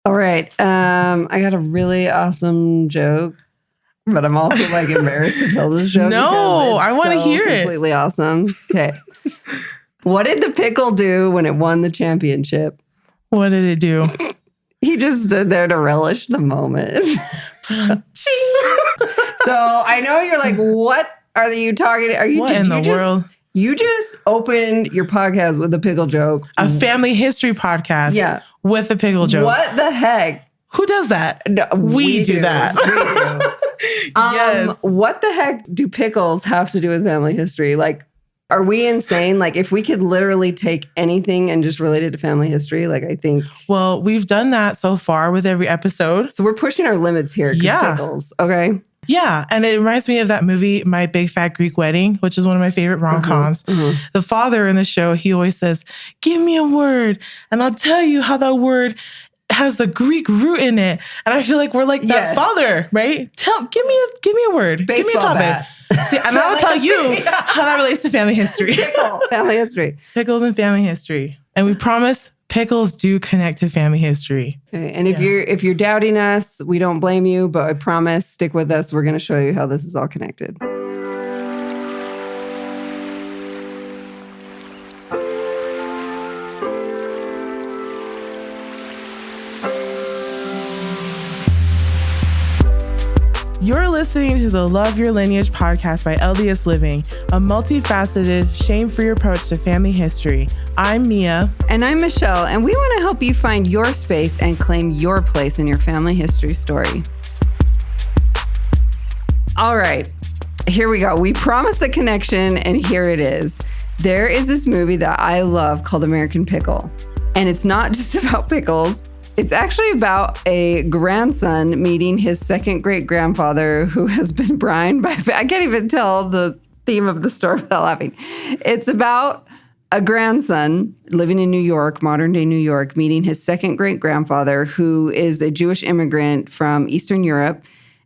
All right. I got a really awesome joke, but I'm also like embarrassed to tell this joke. No, I want to hear it. Completely awesome. Okay. What did the pickle do when it won the championship? What did it do? He just stood there to relish the moment. So I know you're like, what are you talking? Are you? What in the world? You just opened your podcast with a pickle joke. A family history podcast. Yeah. With a pickle joke. What the heck? Who does that? No, we do that. We do. Yes. What the heck do pickles have to do with family history? Like, are we insane? Like, if we could literally take anything and just relate it to family history, like, I think. Well, we've done that so far with every episode. So we're pushing our limits here. Yeah. Pickles. Okay. Yeah. And it reminds me of that movie, My Big Fat Greek Wedding, which is one of my favorite rom-coms. The father in the show, he always says, give me a word and I'll tell you how that word has the Greek root in it. And I feel like we're like that father, right? Give me a word. Baseball give me a topic. Bat. See, and I'll tell you how that relates to family history. Family history. Pickles and family history. And we promise pickles do connect to family history. Okay. And if you're doubting us, we don't blame you, but I promise, stick with us. We're going to show you how this is all connected. You're listening to the Love Your Lineage podcast by LDS Living, a multifaceted, shame-free approach to family history. I'm Miya. And I'm Michelle, and we want to help you find your space and claim your place in your family history story. All right, here we go. We promised a connection, and here it is. There is this movie that I love called American Pickle, and it's not just about pickles. It's actually about a grandson meeting his second great-grandfather who has been brined by... I can't even tell the theme of the story without laughing. It's about a grandson living in New York, modern-day New York, meeting his second great-grandfather who is a Jewish immigrant from Eastern Europe.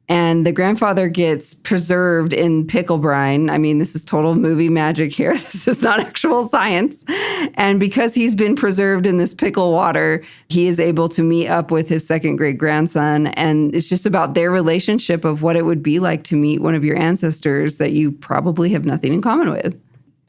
And the grandfather gets preserved in pickle brine. I mean, this is total movie magic here. This is not actual science. And because he's been preserved in this pickle water, he is able to meet up with his second great grandson. And it's just about their relationship of what it would be like to meet one of your ancestors that you probably have nothing in common with.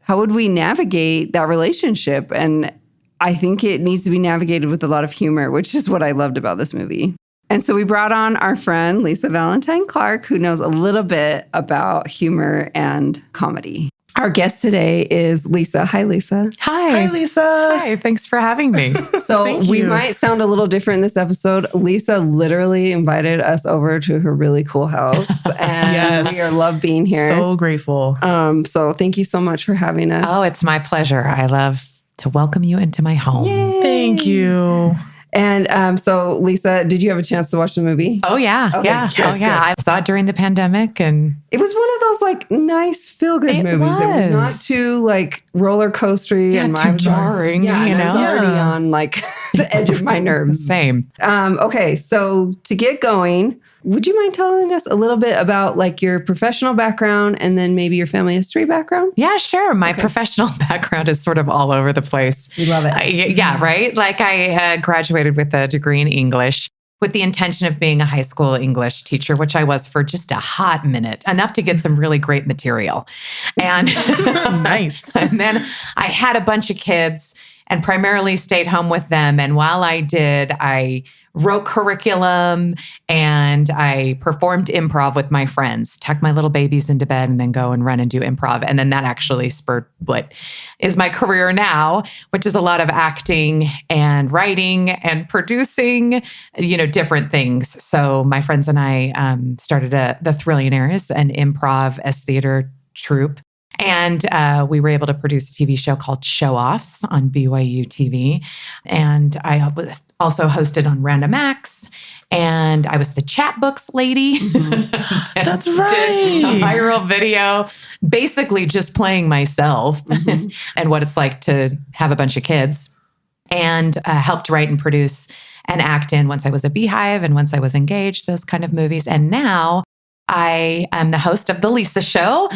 How would we navigate that relationship? And I think it needs to be navigated with a lot of humor, which is what I loved about this movie. And so we brought on our friend, Lisa Valentine Clark, who knows a little bit about humor and comedy. Our guest today is Lisa. Hi, Lisa. Hi, Lisa. Hi, thanks for having me. So we might sound a little different in this episode. Lisa literally invited us over to her really cool house. And we love being here. So grateful. So thank you so much for having us. Oh, it's my pleasure. I love to welcome you into my home. Yay. Thank you. And so, Lisa, did you have a chance to watch the movie? Oh, yeah. Okay, Yeah. yes, Oh, yeah. I saw it during the pandemic and it was one of those like nice feel-good movies. It was not too like roller coastery and too jarring. Yeah, you know? I was already on like the edge of my nerves. Same. Okay, so to get going, would you mind telling us a little bit about like your professional background and then maybe your family history background? Yeah, sure. My professional background is sort of all over the place. We love it. Yeah, right? Like I graduated with a degree in English with the intention of being a high school English teacher, which I was for just a hot minute, enough to get some really great material. And nice. And then I had a bunch of kids and primarily stayed home with them. And while I did, I wrote curriculum and I performed improv with my friends, tuck my little babies into bed and then go and run and do improv. And then that actually spurred what is my career now, which is a lot of acting and writing and producing, different things. So my friends and I started the Thrillionaires, an improv as theater troupe. And we were able to produce a TV show called Show Offs on BYU TV. And I also hosted on Random Acts. And I was the chapbooks lady. That's right. Did a viral video, basically just playing myself and what it's like to have a bunch of kids. And helped write and produce and act in Once I Was a Beehive and Once I Was Engaged, those kind of movies. And now I am the host of The Lisa Show,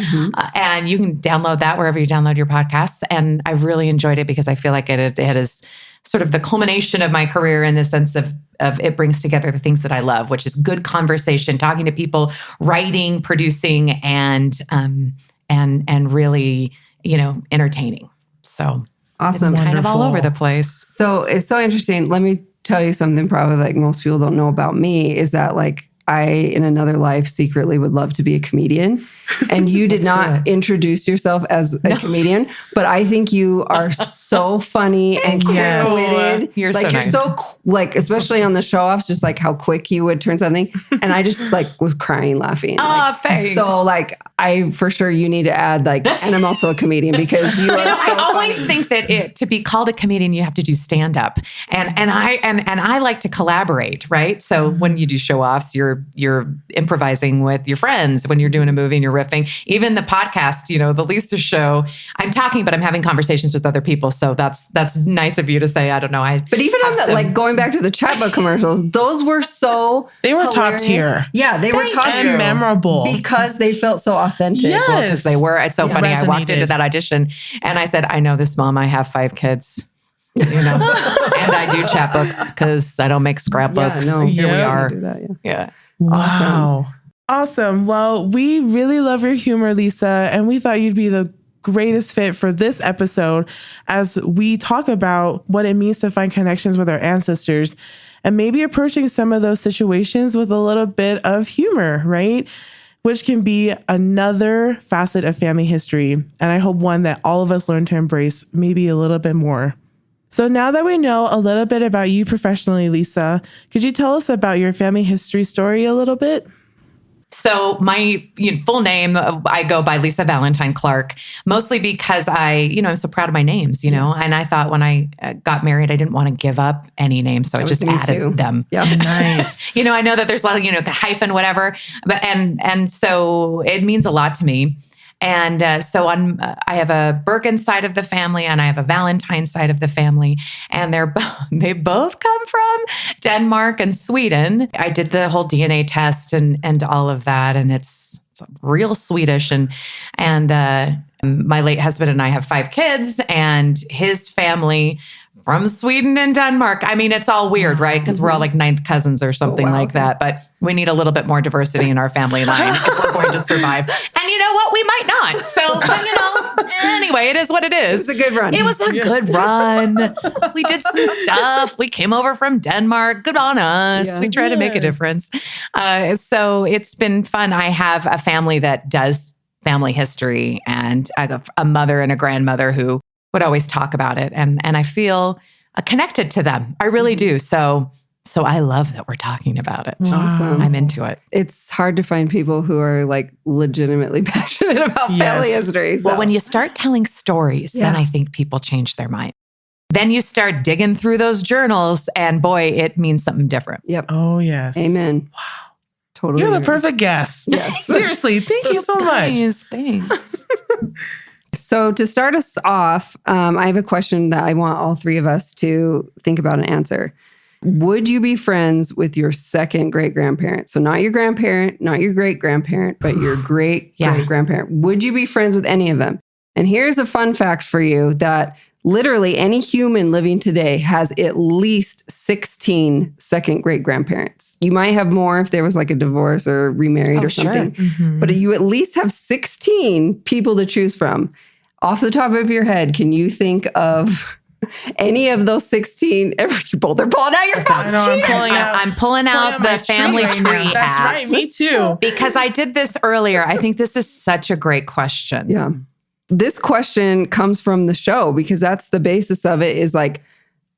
and you can download that wherever you download your podcasts. And I've really enjoyed it because I feel like it has sort of the culmination of my career in the sense of it brings together the things that I love, which is good conversation, talking to people, writing, producing, and really, entertaining. So Awesome. it's kind of all over the place. So it's so interesting. Let me tell you something probably like most people don't know about me is that like I, in another life, secretly would love to be a comedian. And you did not introduce yourself as a comedian, but I think you are so funny and quick-witted. You're like so you're nice. so like, especially on the show-offs, just like how quick you would turn something. And I just like was crying laughing. Like, Thanks. so like I for sure you need to add like, and I'm also a comedian because you are so I always funny. think that to be called a comedian, you have to do stand up, and I like to collaborate, right? So when you do show offs, you're improvising with your friends. When you're doing a movie and you're riffing, even the podcast, the Lisa show, I'm talking, but I'm having conversations with other people. So that's nice of you to say. I don't know. But even on that, like going back to the chatbot commercials, those were so They were hilarious. top tier. Yeah, they were top and tier. memorable. Because they felt so authentic. Yes. Well, because they were. It's so funny. I walked Resonated. into that audition and I said, I know this, Mom. I have 5 kids. And I do chapbooks because I don't make scrapbooks. Yeah, no, Here we Yeah. are. Do that, Yeah. Wow. Awesome. Well, we really love your humor, Lisa, and we thought you'd be the greatest fit for this episode as we talk about what it means to find connections with our ancestors and maybe approaching some of those situations with a little bit of humor, right? Which can be another facet of family history. And I hope one that all of us learn to embrace maybe a little bit more. So now that we know a little bit about you professionally, Lisa, could you tell us about your family history story a little bit? So my full name, I go by Lisa Valentine Clark, mostly because I'm so proud of my names, and I thought when I got married, I didn't want to give up any names. So I just added them. Yeah. Nice. I know that there's a lot of, hyphen, whatever, but, and so it means a lot to me. And so I have a Bergen side of the family and I have a Valentine side of the family. And they both come from Denmark and Sweden. I did the whole DNA test and all of that. And it's real Swedish. And my late husband and I have 5 kids and his family from Sweden and Denmark. I mean, it's all weird, right? Because we're all like 9th cousins or something like that. But we need a little bit more diversity in our family line if we're going to survive. And you know what? We might not. So, anyway, it is what it is. It was a good run. It was a good run. We did some stuff. We came over from Denmark. Good on us. Yeah. We try to make a difference. So it's been fun. I have a family that does family history, and I have a mother and a grandmother who would always talk about it. And I feel connected to them. I really do. So I love that we're talking about it. Awesome. I'm into it. It's hard to find people who are like legitimately passionate about family history. So. Well, when you start telling stories, then I think people change their mind. Then you start digging through those journals and boy, it means something different. Yep. Oh, yes. Amen. Wow. Totally. You're the agree. perfect guest. Yes. Seriously. Thank you so much. Guys, thanks. So to start us off, I have a question that I want all 3 of us to think about and answer. Would you be friends with your second great-grandparent? So not your grandparent, not your great-grandparent, but your great-great-grandparent. Would you be friends with any of them? And here's a fun fact for you that literally any human living today has at least 16 second great-grandparents. You might have more if there was like a divorce or remarried or something. But you at least have 16 people to choose from. Off the top of your head, can you think of any of those 16? They're pulling out your phone. I know, I'm pulling out the family tree That's app. right. Me too. Because I did this earlier. I think this is such a great question. Yeah. This question comes from the show because that's the basis of it is like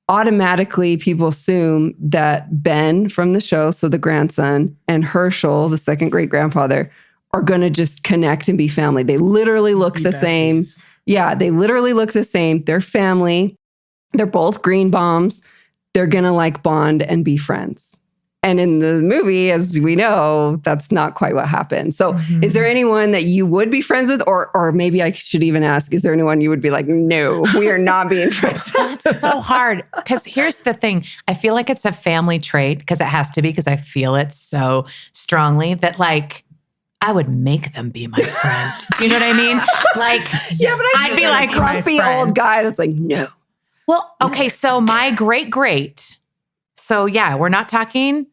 automatically people assume that Ben from the show, so the grandson, and Herschel, the second great grandfather, are going to just connect and be family. They literally look the same. Yeah, they literally look the same. They're family. They're both green bombs. They're going to like bond and be friends. And in the movie, as we know, that's not quite what happened. So is there anyone that you would be friends with? Or maybe I should even ask, is there anyone you would be like, no, we are not being friends? It's so hard. Because here's the thing. I feel like it's a family trait because it has to be because I feel it so strongly that like, I would make them be my friend. Do you know what I mean? Like, Yeah, but I'd be like grumpy old guy that's like, no. Well, okay. So my great. So yeah, we're not talking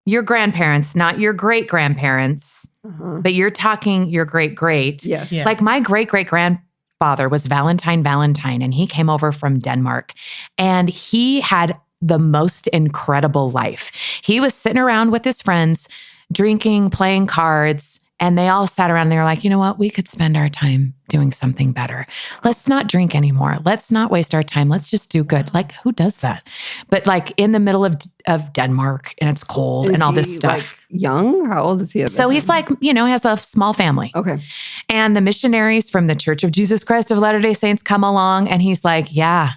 your grandparents, not your great grandparents, but you're talking your great. Yes. Like my great grandfather was Valentine, and he came over from Denmark, and he had the most incredible life. He was sitting around with his friends, drinking, playing cards, and they all sat around and they were like, you know what? We could spend our time doing something better. Let's not drink anymore. Let's not waste our time. Let's just do good. Like, who does that? But like in the middle of Denmark, and it's cold and all this stuff. Like young? How old is he? So he's like, has a small family. Okay. And the missionaries from the Church of Jesus Christ of Latter-day Saints come along, and he's like, yeah,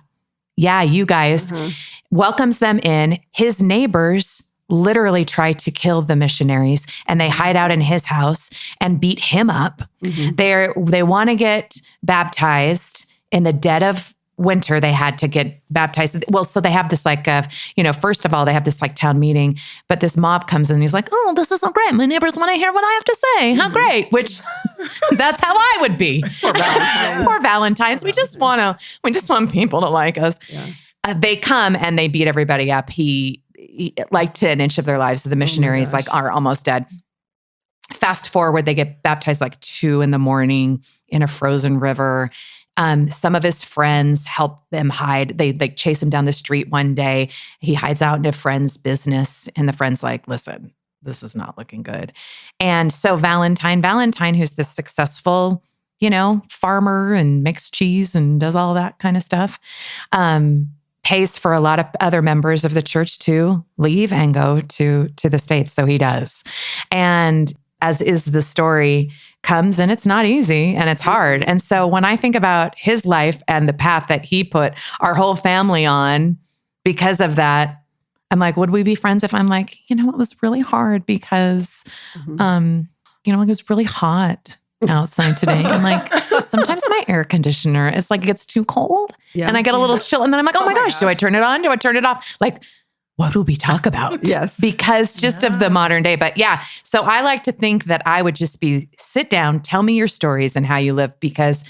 you guys. Welcomes them in. His neighbors literally try to kill the missionaries, and they hide out in his house and beat him up. They want to get baptized in the dead of winter. They had to get baptized. Well, so they have this first of all, they have this like town meeting, but this mob comes in and he's like, oh, this is so great. My neighbors want to hear what I have to say. How great. Which that's how I would be. For Valentine's. We just want people to like us. Yeah. They come and they beat everybody up. He like to an inch of their lives. The missionaries are almost dead. Fast forward, they get baptized like 2 a.m. in a frozen river. Some of his friends help them hide. They chase him down the street one day. He hides out in a friend's business, and the friend's like, listen, this is not looking good. And so Valentine, who's this successful, farmer and makes cheese and does all that kind of stuff, pays for a lot of other members of the church to leave and go to the States. So he does. And as is the story, comes, and it's not easy and it's hard. And so when I think about his life and the path that he put our whole family on because of that, I'm like, would we be friends if I'm like, it was really hard because, it was really hot outside today. I'm like, sometimes my air conditioner, it's like it gets too cold and I get a little chill. And then I'm like, oh my gosh, do I turn it on? Do I turn it off? Like, what do we talk about? Yes. Because just of the modern day. But yeah, so I like to think that I would just sit down, tell me your stories and how you live, because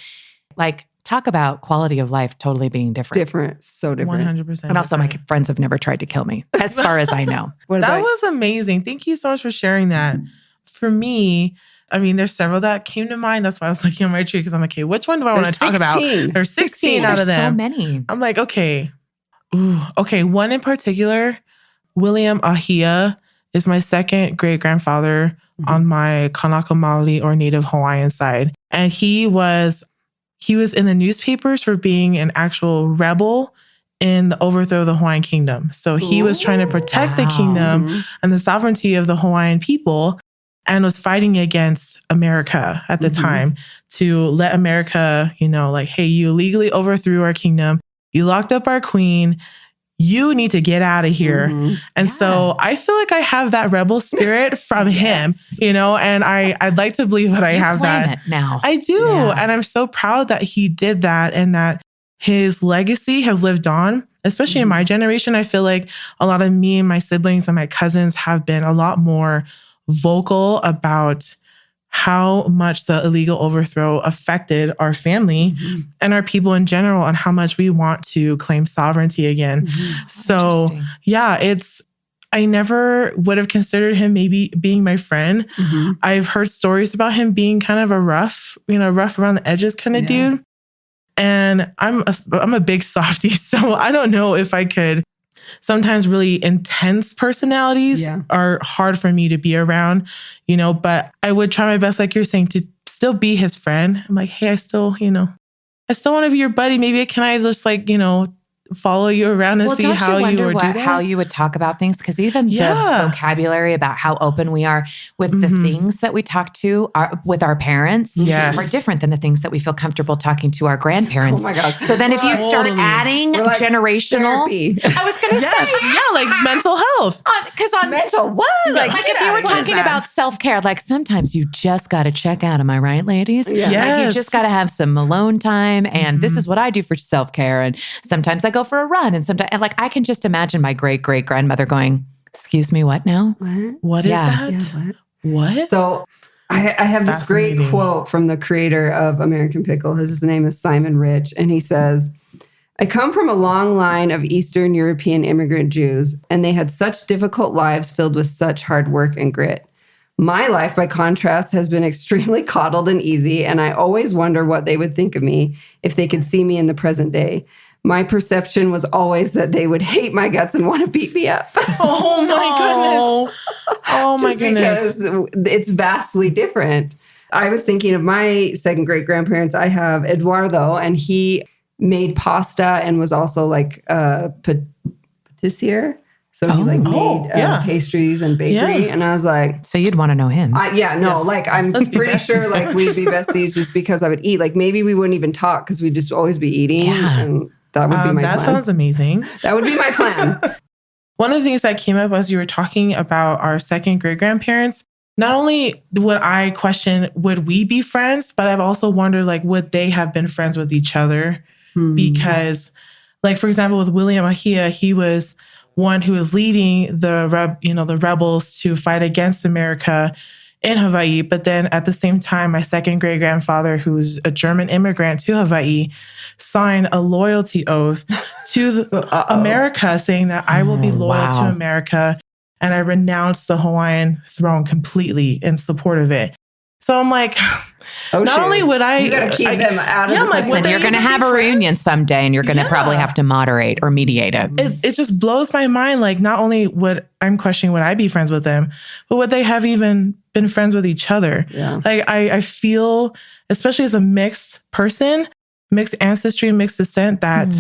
like talk about quality of life totally being different. So different. 100%. And also my friends have never tried to kill me, as far as I know. That was amazing. Thank you so much for sharing that. For me, there's several that came to mind. That's why I was looking on my tree, because I'm like, okay, which one do I want to talk about? There's 16 out of them. So many. I'm like, okay. Okay, one in particular, William Ahia, is my second great-grandfather on my Kanaka Maoli or Native Hawaiian side. And he was in the newspapers for being an actual rebel in the overthrow of the Hawaiian kingdom. So he was trying to protect the kingdom and the sovereignty of the Hawaiian people, and was fighting against America at the time to let America, hey, you illegally overthrew our kingdom. You locked up our queen. You need to get out of here. And so I feel like I have that rebel spirit from him, and I'd like to believe that I have that now. I do. Yeah. And I'm so proud that he did that and that his legacy has lived on, especially in my generation. I feel like a lot of me and my siblings and my cousins have been a lot more vocal about how much the illegal overthrow affected our family and our people in general, and how much we want to claim sovereignty again. So yeah, I never would have considered him maybe being my friend. I've heard stories about him being kind of a rough around the edges kind of dude. And I'm a big softie, so I don't know if I could. Sometimes really intense personalities are hard for me to be around, but I would try my best, like you're saying, to still be his friend. I'm like, hey, I still want to be your buddy. Maybe can I just follow you around and see how you would do that? How you would talk about things, because even the vocabulary about how open we are with the things that we talk to with our parents are different than the things that we feel comfortable talking to our grandparents. Oh my God. So then if you start adding generational, I was going to say, like mental health. Because on mental what? Like if you were talking about self-care, like sometimes you just got to check out. Am I right, ladies? Yeah. Like you just got to have some alone time, and this is what I do for self-care. And sometimes I go for a run, and sometimes I can just imagine my great-great-grandmother going, excuse me, what now? What is that? Yeah, what? So I have this great quote from the creator of American Pickle. His name is Simon Rich, and he says, I come from a long line of Eastern European immigrant Jews, and they had such difficult lives filled with such hard work and grit. My life, by contrast, has been extremely coddled and easy, and I always wonder what they would think of me if they could see me in the present day. My perception was always that they would hate my guts and want to beat me up. Oh my goodness. Oh my goodness. Because it's vastly different. I was thinking of my second great grandparents. I have Eduardo, and he made pasta and was also like a patissier. So he made pastries and bakery. Yeah. And I was like, so you'd want to know him. I'm pretty sure like we'd be besties just because I would eat. Like maybe we wouldn't even talk because we'd just always be eating. Yeah. And that would be my plan. That sounds amazing. That would be my plan. One of the things that came up as you were talking about our second great grandparents, not only would I question, would we be friends, but I've also wondered, like, would they have been friends with each other? Because, like, for example, with William Mejia, he was one who was leading the rebels to fight against America in Hawaii. But then at the same time, my second great grandfather, who's a German immigrant to Hawaii, signed a loyalty oath to America, saying that I will be loyal to America, and I renounce the Hawaiian throne completely in support of it. So I'm like, not only would you got to keep them out of the system. You're going to have a reunion someday, and you're going to probably have to moderate or mediate it. It just blows my mind. Like, not only would I'm questioning would I be friends with them, but would they have even been friends with each other? Yeah. Like, I feel, especially as a mixed person, mixed ancestry, mixed descent, that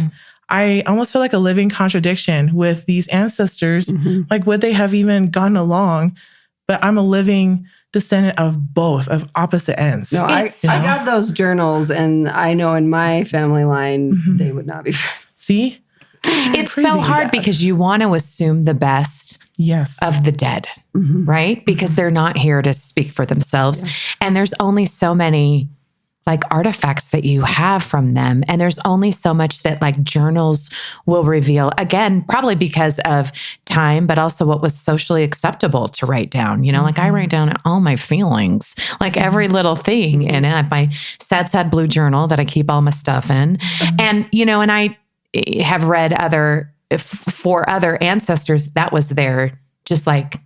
I almost feel like a living contradiction with these ancestors. Like, would they have even gotten along? But I'm a living descendant of both, of opposite ends. No, I got those journals, and I know in my family line, they would not be friends. See? It's so hard because you want to assume the best of the dead, right? Because they're not here to speak for themselves. Yeah. And there's only so many like artifacts that you have from them. And there's only so much that like journals will reveal, again, probably because of time, but also what was socially acceptable to write down. You know, like I write down all my feelings, like every little thing in it. I have my sad blue journal that I keep all my stuff in. And, you know, and I have read for other ancestors, that was their just like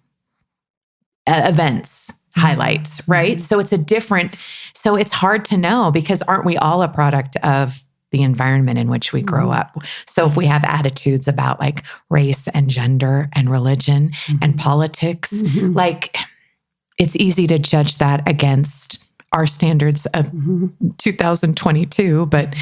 events, highlights, right? So so it's hard to know because aren't we all a product of the environment in which we grow up? So if we have attitudes about like race and gender and religion and politics, like it's easy to judge that against our standards of 2022, but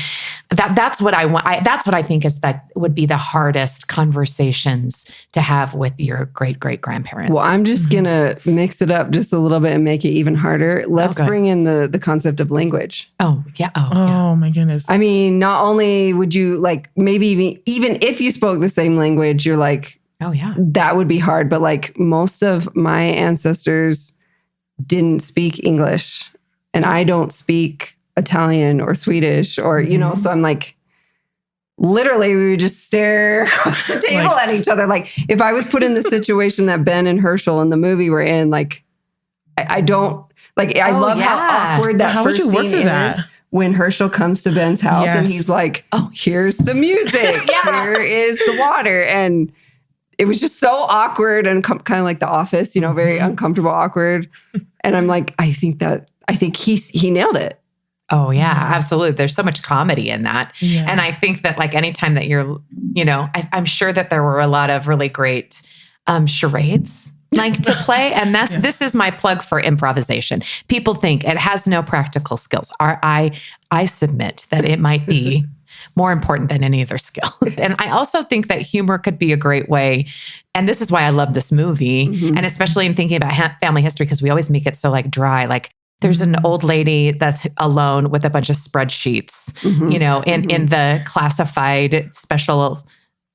that's what I want. That's what I think is that would be the hardest conversations to have with your great grandparents. Well, I'm just gonna mix it up just a little bit and make it even harder. Let's bring in the concept of language. Oh yeah. Oh my goodness. I mean, not only would you like maybe even if you spoke the same language, you're like, oh yeah, that would be hard. But like most of my ancestors didn't speak English. And I don't speak Italian or Swedish or, you know, so I'm like, literally we would just stare across the table at each other. Like if I was put in the situation that Ben and Herschel in the movie were in, like, I don't, like, I love how awkward that first scene is when Herschel comes to Ben's house and he's like, oh, here's the music. Here is the water. And it was just so awkward and kind of like The Office, you know, very uncomfortable, awkward. And I'm like, I think he nailed it. Oh yeah, absolutely. There's so much comedy in that. Yeah. And I think that like anytime that you're, you know, I'm sure that there were a lot of really great charades like to play. And this is my plug for improvisation. People think it has no practical skills. I submit that it might be more important than any other skill. And I also think that humor could be a great way. And this is why I love this movie. And especially in thinking about family history, because we always make it so like dry, like there's an old lady that's alone with a bunch of spreadsheets, you know, in the classified special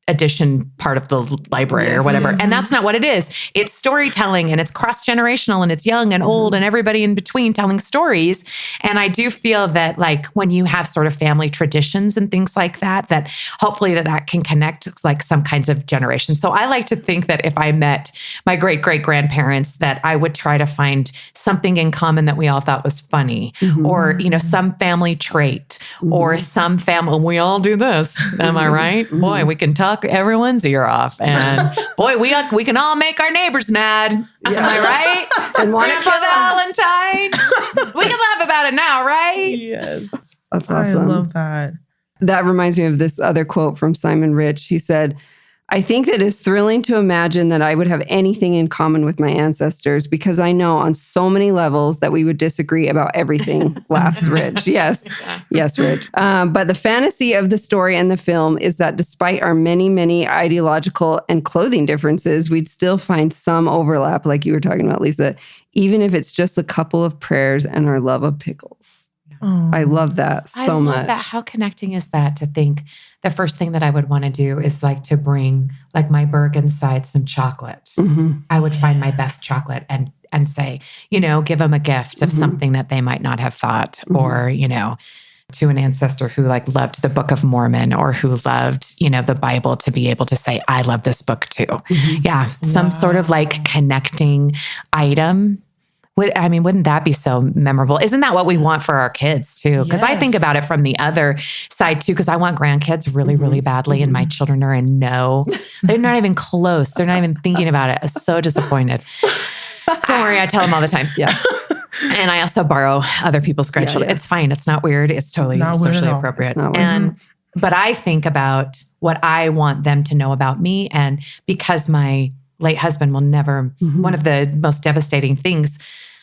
edition part of the library or whatever. yes. And that's not what it is. It's storytelling, and it's cross-generational, and it's young and old and everybody in between telling stories. And I do feel that like when you have sort of family traditions and things like that, that hopefully that can connect like some kinds of generations. So I like to think that if I met my great-great-grandparents, that I would try to find something in common that we all thought was funny, or, you know, some family trait, or some family, we all do this. Am I right? Boy, we can talk everyone's ear off, and boy, we can all make our neighbors mad. Am I right? And want to Grandpa Valentine. We can laugh about it now, right? Yes. That's awesome. I love that. That reminds me of this other quote from Simon Rich. He said, I think that it's thrilling to imagine that I would have anything in common with my ancestors because I know on so many levels that we would disagree about everything. Laughs Rich. Yes. Yes, Rich. But the fantasy of the story and the film is that despite our many, many ideological and clothing differences, we'd still find some overlap, like you were talking about, Lisa, even if it's just a couple of prayers and our love of pickles. I love that so much. I love that. How connecting is that to think the first thing that I would want to do is like to bring like my Bergen side some chocolate. I would find my best chocolate and say, you know, give them a gift of something that they might not have thought, or, you know, to an ancestor who like loved the Book of Mormon or who loved, you know, the Bible, to be able to say, I love this book too. Yeah. Some sort of like connecting item. I mean, wouldn't that be so memorable? Isn't that what we want for our kids too? Because I think about it from the other side too, because I want grandkids really, really badly. And my children are in they're not even close. They're not even thinking about it. I'm so disappointed. Don't worry. I tell them all the time. Yeah. And I also borrow other people's grandchildren. It's fine. It's not weird. It's totally socially appropriate. But I think about what I want them to know about me. And because my late husband will never, one of the most devastating things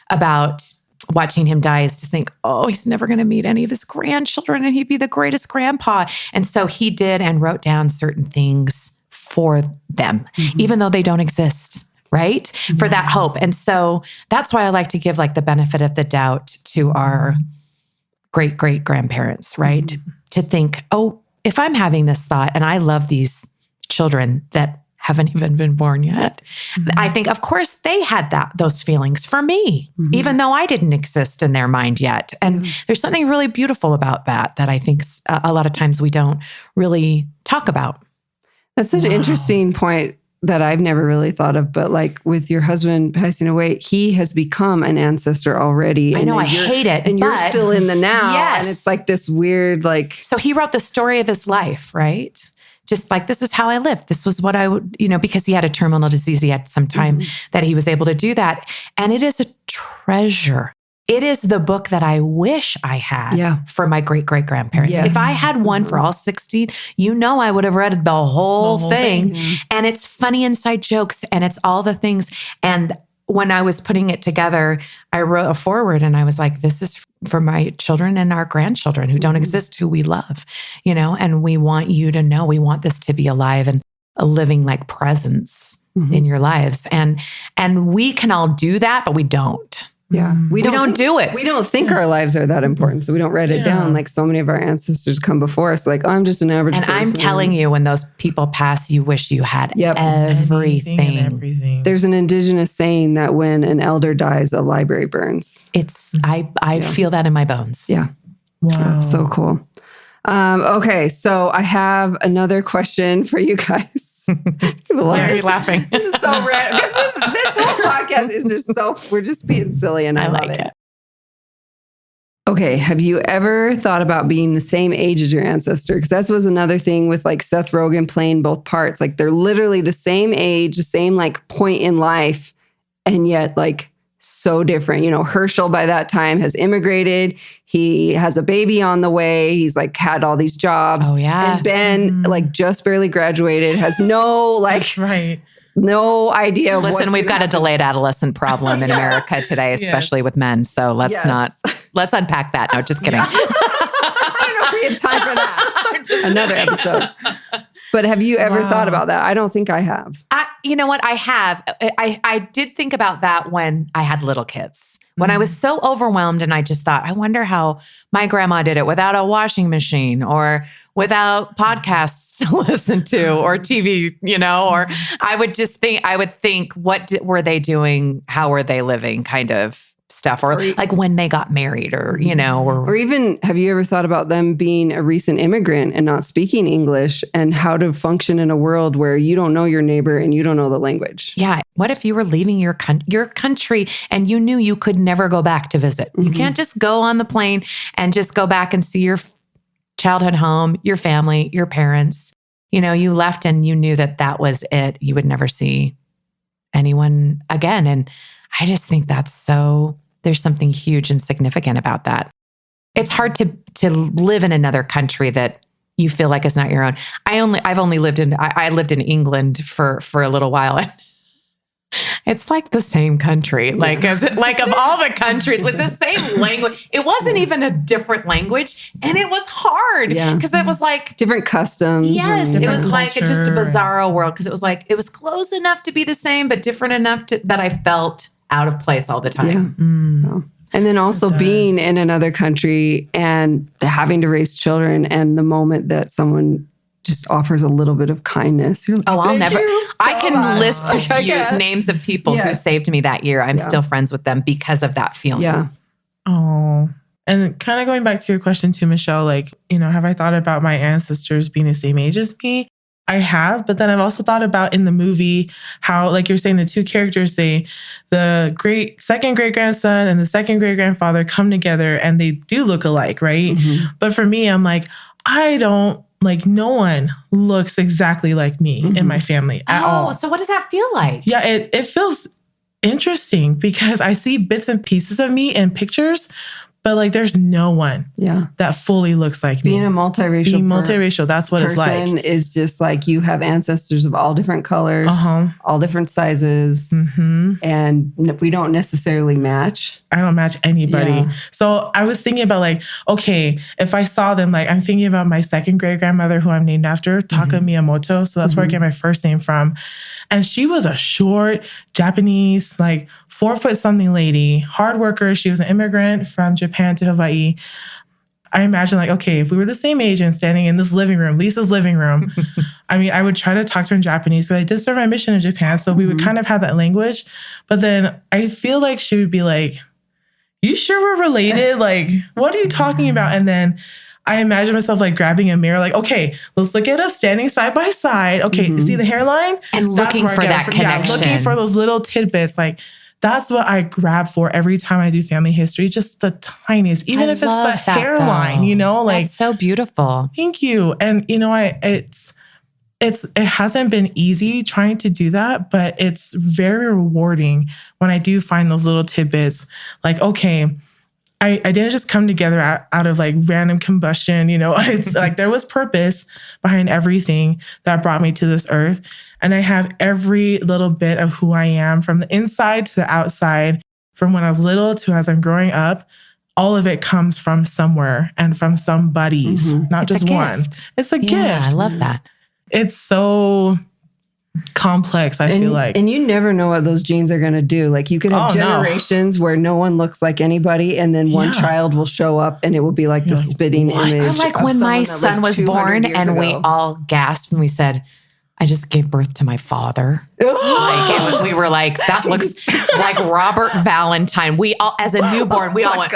about watching him die is to think, oh, he's never going to meet any of his grandchildren and he'd be the greatest grandpa. And so he did and wrote down certain things for them, even though they don't exist, right? For that hope. And so that's why I like to give like the benefit of the doubt to our great-great-grandparents, right? To think, oh, if I'm having this thought and I love these children that haven't even been born yet. I think, of course, they had those feelings for me, even though I didn't exist in their mind yet. And there's something really beautiful about that I think a lot of times we don't really talk about. That's such an interesting point that I've never really thought of. But like with your husband passing away, he has become an ancestor already. I know, I hate it. And you're still in the now. Yes. And it's like this weird, like. So he wrote the story of his life, right? Just like, this is how I lived. This was what I would, you know, because he had a terminal disease. He had some time that he was able to do that. And it is a treasure. It is the book that I wish I had for my great-great-grandparents. Yes. If I had one for all 16, you know, I would have read the whole thing. And it's funny inside jokes and it's all the things. And when I was putting it together, I wrote a foreword and I was like, this is for my children and our grandchildren who don't exist, who we love, you know, and we want you to know, we want this to be alive and a living like presence in your lives. And we can all do that, but we don't. Yeah. We don't do it. We don't think our lives are that important. So we don't write it down. Like so many of our ancestors come before us, like, oh, I'm just an average person. And I'm telling you, when those people pass, you wish you had everything. There's an indigenous saying that when an elder dies, a library burns. I feel that in my bones. Yeah. Wow. That's so cool. Okay. So I have another question for you guys. Why are you laughing? This is so random. This whole podcast is just we're just being silly and I love it. Okay. Have you ever thought about being the same age as your ancestor? Because that was another thing with like Seth Rogen playing both parts. Like they're literally the same age, the same like point in life, and yet like so different. You know, Herschel by that time has immigrated. He has a baby on the way. He's like had all these jobs. Oh yeah. And Ben like just barely graduated, has no like no idea. Listen, we've got a delayed adolescent problem in America today, especially with men. So let's unpack that. No, just kidding. I don't know if we had time for that. Another episode. But have you ever thought about that? I don't think I have. You know what? I have. I did think about that when I had little kids. when I was so overwhelmed and I just thought, I wonder how my grandma did it without a washing machine or without podcasts to listen to or TV, or I would think, what were they doing? How were they living kind of stuff, or like when they got married or even have you ever thought about them being a recent immigrant and not speaking English and how to function in a world where you don't know your neighbor and you don't know the language? Yeah. What if you were leaving your country and you knew you could never go back to visit? You can't just go on the plane and just go back and see your childhood home, your family, your parents. You left and you knew that was it. You would never see anyone again. And I just think there's something huge and significant about that. It's hard to live in another country that you feel like is not your own. I lived in England for a little while. And it's like the same country, like of all the countries with the same language. It wasn't even a different language, and it was hard because it was like different customs. Yes, it was culture. like just a bizarro world because it was like it was close enough to be the same, but different enough that I felt out of place all the time. And then also being in another country and having to raise children, and the moment that someone just offers a little bit of kindness. You're like, I can list to you names of people who saved me that year. I'm still friends with them because of that feeling. Yeah. Oh, and kind of going back to your question too, Michelle, like, have I thought about my ancestors being the same age as me? I have, but then I've also thought about in the movie how, like you're saying, the two characters, the second great grandson and the second great grandfather come together and they do look alike, right? But for me, I'm like, no one looks exactly like me in my family at all. So what does that feel like? Yeah, it feels interesting because I see bits and pieces of me in pictures, but like there's no one that fully looks like being me. Being multiracial, that's what it's like. Person is just like you have ancestors of all different colors, all different sizes, and we don't necessarily match. I don't match anybody. Yeah. So I was thinking about like, okay, if I saw them, like I'm thinking about my second great grandmother who I'm named after, Taka Miyamoto. So that's where I get my first name from. And she was a short Japanese, like 4-foot-something lady, hard worker. She was an immigrant from Japan to Hawaii. I imagine like, okay, if we were the same age and standing in this living room, Lisa's living room, I would try to talk to her in Japanese because I did serve my mission in Japan. So we would kind of have that language. But then I feel like she would be like, you sure we're related? Like, what are you talking about? And then I imagine myself like grabbing a mirror, like, okay, let's look at us standing side by side. Okay, see the hairline? And looking for that connection. Yeah, looking for those little tidbits. Like, that's what I grab for every time I do family history, just the tiniest, even if it's the hairline, like. That's so beautiful. Thank you. And, it hasn't been easy trying to do that, but it's very rewarding when I do find those little tidbits. Like, okay, I didn't just come together out of like random combustion, it's like there was purpose behind everything that brought me to this earth. And I have every little bit of who I am from the inside to the outside, from when I was little to as I'm growing up. All of it comes from somewhere and from somebody's, not just one. It's a gift. I love that. It's so complex, I feel like. And you never know what those genes are going to do. Like you could have generations where no one looks like anybody, and then one child will show up and it will be like the spitting image. Or like when my son was born and we all gasped and we said, I just gave birth to my father. Like we were like, that looks like Robert Valentine. We all, as a newborn, we all went,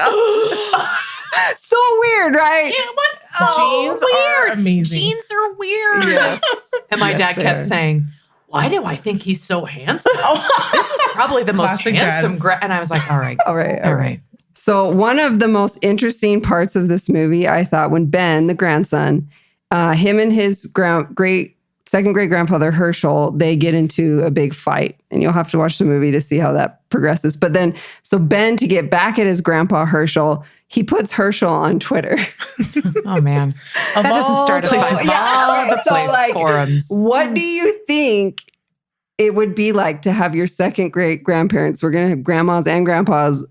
so weird, right? It was so Genes weird. are amazing. Genes are weird. Yes. And my dad kept saying, why do I think he's so handsome? This is probably the most handsome. And I was like, all right. So one of the most interesting parts of this movie, I thought, when Ben, the grandson, him and his second great grandfather Herschel, they get into a big fight, and you'll have to watch the movie to see how that progresses. But then, so Ben, to get back at his grandpa Herschel, he puts Herschel on Twitter. Oh man, that doesn't start a fight. All the place forums. What do you think it would be like to have your second great grandparents? We're gonna have grandmas and grandpas.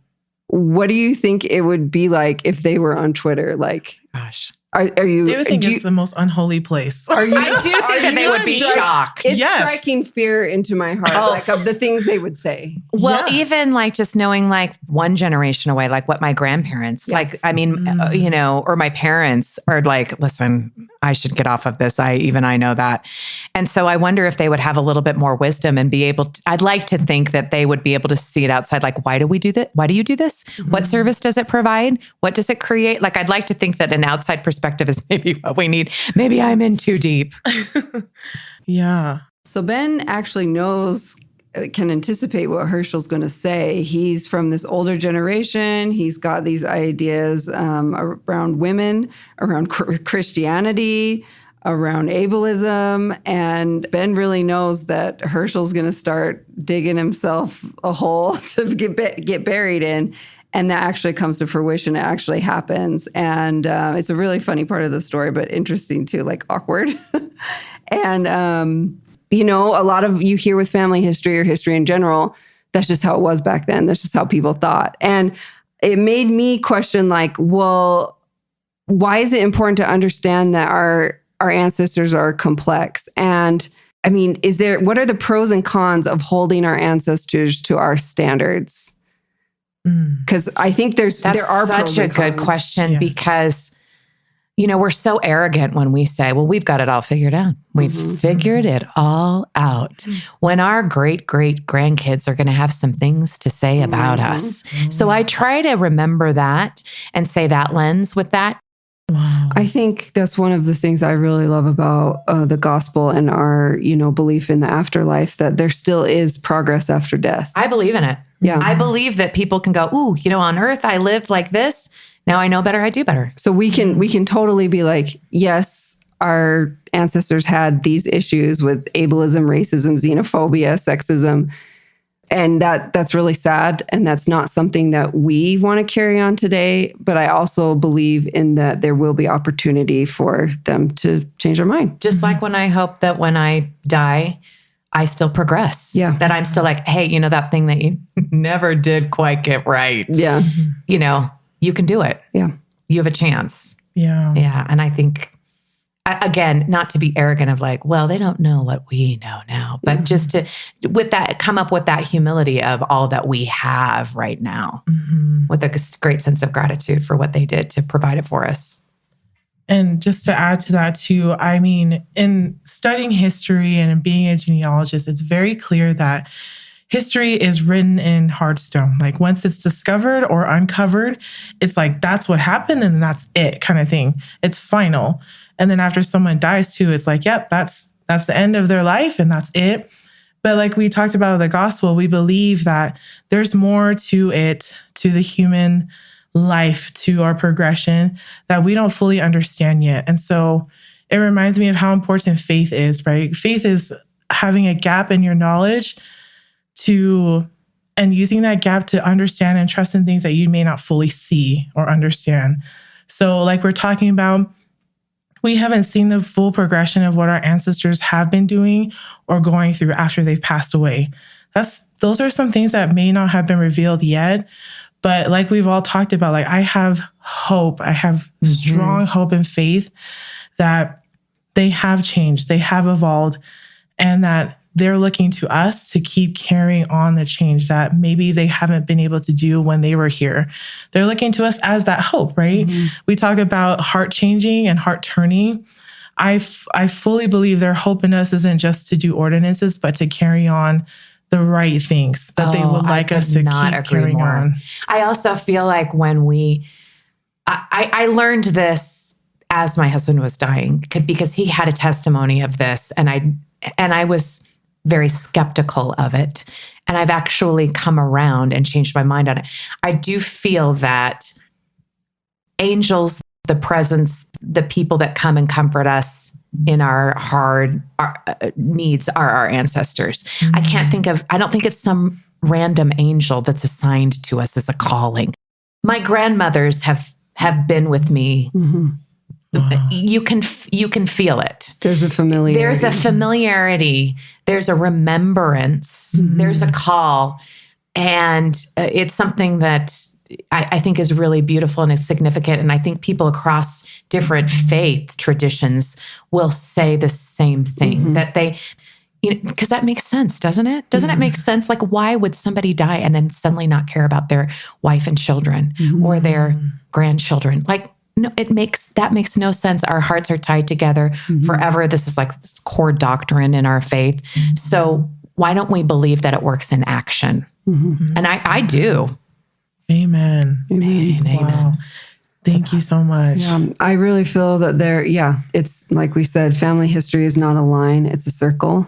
What do you think it would be like if they were on Twitter? Like, gosh. Are you? They would think it's the most unholy place. Are you? I do think that they would be shocked. It's striking fear into my heart, like of the things they would say. Well, even like just knowing like one generation away, like what my grandparents, like, I mean, you know, or my parents are like, listen, I should get off of this. I know that. And so I wonder if they would have a little bit more wisdom and be able to, I'd like to think that they would be able to see it outside. Like, why do we do that? Why do you do this? What service does it provide? What does it create? Like, I'd like to think that an outside perspective is maybe what we need. Maybe I'm in too deep. Yeah. So Ben actually can anticipate what Herschel's going to say. He's from this older generation. He's got these ideas around women, around Christianity, around ableism. And Ben really knows that Herschel's going to start digging himself a hole to get buried in. And that actually comes to fruition. It actually happens. And it's a really funny part of the story, but interesting too, like awkward. And, you know, a lot of you hear with family history or history in general, that's just how it was back then. That's just how people thought. And it made me question, like, well, why is it important to understand that our ancestors are complex? And I mean, what are the pros and cons of holding our ancestors to our standards? Because I think there are such a good question because, you know, we're so arrogant when we say, well, we've got it all figured out. We've figured it all out. When our great grandkids are going to have some things to say about us. So I try to remember that and say that lens with that. Wow. I think that's one of the things I really love about the gospel and our, you know, belief in the afterlife, that there still is progress after death. I believe in it. Yeah. I believe that people can go, ooh, you know, on earth, I lived like this. Now I know better. I do better. So we can totally be like, yes, our ancestors had these issues with ableism, racism, xenophobia, sexism. And that's really sad. And that's not something that we want to carry on today. But I also believe in that there will be opportunity for them to change their mind. Just like when I hope that when I die, I still progress. Yeah. That I'm still like, hey, you know, that thing that you never did quite get right. Yeah. You know, you can do it. Yeah. You have a chance. Yeah. Yeah. And I think, again, not to be arrogant of like, well, they don't know what we know now, but just to, with that, come up with that humility of all that we have right now with a great sense of gratitude for what they did to provide it for us. And just to add to that too, I mean, in studying history and in being a genealogist, it's very clear that history is written in hard stone. Like once it's discovered or uncovered, it's like, that's what happened and that's it kind of thing. It's final. And then after someone dies too, it's like, yep, that's the end of their life and that's it. But like we talked about the gospel, we believe that there's more to it, to the human life, to our progression that we don't fully understand yet. And so it reminds me of how important faith is, right? Faith is having a gap in your knowledge and using that gap to understand and trust in things that you may not fully see or understand. So like we're talking about, we haven't seen the full progression of what our ancestors have been doing or going through after they've passed away. Those are some things that may not have been revealed yet. But like we've all talked about, like I have hope. I have strong hope and faith that they have changed, they have evolved, and that they're looking to us to keep carrying on the change that maybe they haven't been able to do when they were here. They're looking to us as that hope, right? We talk about heart changing and heart turning. I fully believe their hope in us isn't just to do ordinances, but to carry on the right things that they would like us to keep carrying on. I also feel like when I learned this as my husband was dying, because he had a testimony of this, and I was very skeptical of it. And I've actually come around and changed my mind on it. I do feel that angels, the presence, the people that come and comfort us in our hard needs are our ancestors. I don't think it's some random angel that's assigned to us as a calling. My grandmothers have been with me. You can feel it. There's a familiarity. There's a remembrance. There's a call. And it's something that I think is really beautiful and is significant. And I think people across different faith traditions will say the same thing, that they, because that makes sense, doesn't it? Doesn't it make sense? Like, why would somebody die and then suddenly not care about their wife and children or their grandchildren? Like, no, that makes no sense. Our hearts are tied together forever. This is like this core doctrine in our faith. So why don't we believe that it works in action? And I do. Amen. Amen. Wow. Thank you so much. Yeah, I really feel that it's like we said, family history is not a line, it's a circle.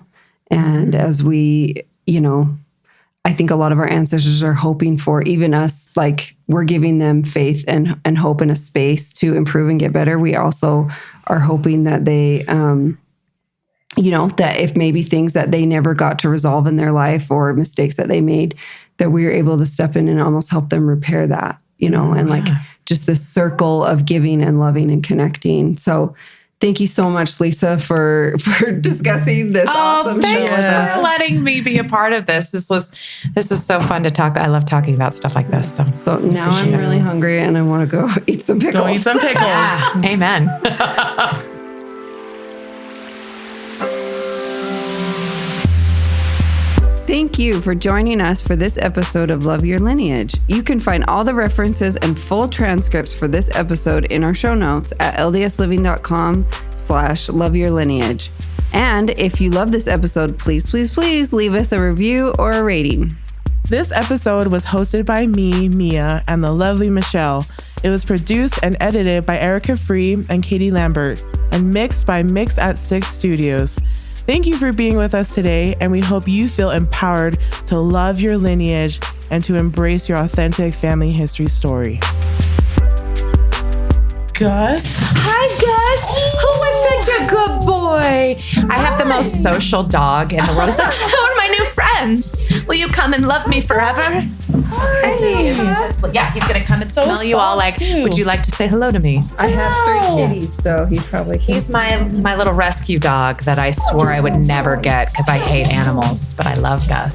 And as we, I think a lot of our ancestors are hoping for, even us, like we're giving them faith and hope in a space to improve and get better. We also are hoping that they, that if maybe things that they never got to resolve in their life or mistakes that they made, that we are able to step in and almost help them repair that, and like just this circle of giving and loving and connecting. So thank you so much, Lisa, for discussing this awesome show with us. For letting me be a part of this. This was so fun to talk. I love talking about stuff like this. So now I'm really hungry and I want to go eat some pickles. Go eat some pickles. Yeah, amen. Thank you for joining us for this episode of Love Your Lineage. You can find all the references and full transcripts for this episode in our show notes at ldsliving.com/loveyourlineage. And if you love this episode, please, please, please leave us a review or a rating. This episode was hosted by me, Mia, and the lovely Michelle. It was produced and edited by Erica Free and Katie Lambert, and mixed by Mix at 6 Studios. Thank you for being with us today, and we hope you feel empowered to love your lineage and to embrace your authentic family history story. Gus? Hi, Gus. Who was such a good boy? I have the most social dog in the world. Who are my new friends? Will you come and love me forever? Hi. He's going to come and smell you all like, would you like to say hello to me? I have 3 kitties, so he probably can. He's my little rescue dog that I swore I would never get because I hate animals, but I love Gus.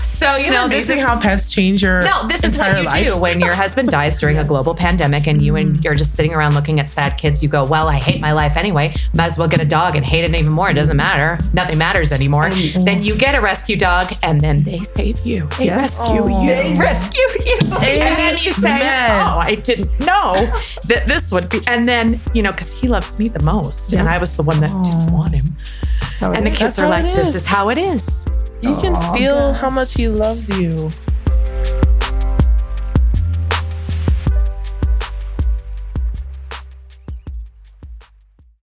So, this is how pets change your this is what you life. do when your husband dies during a global pandemic and you're just sitting around looking at sad kids. You go, well, I hate my life anyway. Might as well get a dog and hate it even more. It doesn't matter. Nothing matters anymore. Then you get a rescue dog and then they save you. They rescue you. They rescue you. And then you say, I didn't know that this would be. And then, because he loves me the most. And I was the one that didn't want him. And the kids are like, this is how it is. You can feel how much he loves you.